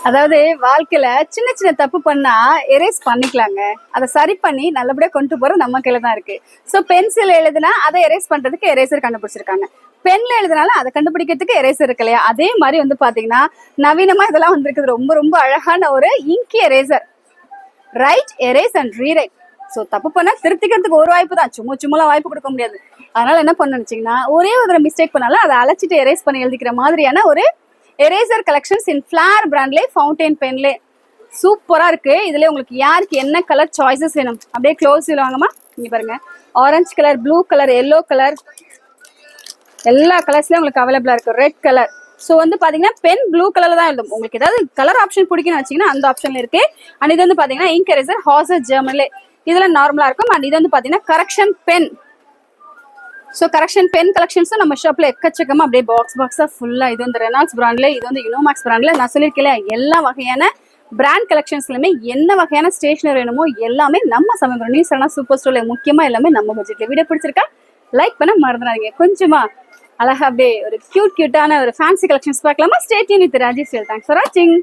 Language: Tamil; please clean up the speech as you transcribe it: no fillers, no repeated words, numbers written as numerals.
அதாவது வாழ்க்கையில சின்ன சின்ன தப்பு பண்ணா எரேஸ் பண்ணிக்கலாங்க. அதை சரி பண்ணி நல்லபடியா கொண்டு போற நம்ம கையில தான் இருக்கு. சோ பென்சில் எழுதுனா அதை எரேஸ் பண்றதுக்கு எரேசர் கண்டுபிடிச்சிருக்காங்க. பென்ல எழுதுனாலும் அதை கண்டுபிடிக்கிறதுக்கு எரேசர் இருக்கு இல்லையா? அதே மாதிரி வந்து பாத்தீங்கன்னா நவீனமா இதெல்லாம் வந்திருக்குது. ரொம்ப ரொம்ப அழகான ஒரு ink eraser. Right, erase and rewrite. So தப்பு பண்ணா திருத்திக்கிறதுக்கு ஒரு வாய்ப்பு தான், சும்மா வாய்ப்பு கொடுக்க முடியாது. அதனால என்ன பண்ணுச்சுங்கன்னா ஒரே ஒரு மிஸ்டேக் பண்ணாலும் அதை அழைச்சிட்டு எரேஸ் பண்ணி எழுதிக்கிற மாதிரியான ஒரு எரேசர் கலெக்ஷன்ஸ் இன் ஃபிளார் பிராண்ட்லேயே ஃபவுண்டைன் பென்லே சூப்பரா இருக்கு. இதுல உங்களுக்கு யாருக்கு என்ன கலர் சாய்ஸஸ் வேணும் அப்படியே க்ளோஸ் வாங்கம்மா. இங்க பாருங்க, orange colour, blue colour, yellow colour, எல்லா கலர்ஸ்லயும் உங்களுக்கு அவைலபிளா இருக்கு. Red colour. ஸோ வந்து பாத்தீங்கன்னா பென் ப்ளூ கலர்ல தான் எழுதும். உங்களுக்கு ஏதாவது கலர் ஆப்ஷன் பிடிக்குன்னு வச்சீங்கன்னா அந்த ஆப்ஷன்ல இருக்கு. அண்ட் இது வந்து பாத்தீங்கன்னா இங்க் எரேசர் ஹாசர் ஜெர்மன்லே இதுல நார்மலா இருக்கும். அண்ட் இது வந்து பாத்தீங்கன்னா correction pen. So correction pen கலெக்ஷன்ஸும் நம்ம ஷாப்ல எக்கச்சக்கமா அப்படியே பாக்ஸா ஃபுல்லா. இது வந்து ரெனால்ட்ஸ் பிராண்ட்ல, இது வந்து யுனோமேக்ஸ் பிராண்ட்ல. நான் சொல்லியிருக்கேன் எல்லா வகையான பிராண்ட் கலெக்ஷன்ஸ்லயுமே என்ன வகையான ஸ்டேஷனரி வேணுமோ எல்லாமே நம்ம சமயம் நியூஸ் சூப்பர் ஸ்டோர்ல முக்கியமா எல்லாமே நம்ம பட்ஜெட்ல. வீடியோ பிடிச்சிருக்கா லைக் பண்ண மறந்துடாதீங்க. கொஞ்சமா அழகா அப்படியே ஒரு கியூட்டான ஒரு ஃபேன்சி கலெக்ஷன்ஸ் பார்க்கலாமா? Stay tune with Rajesh. Thanks for வாட்சிங்.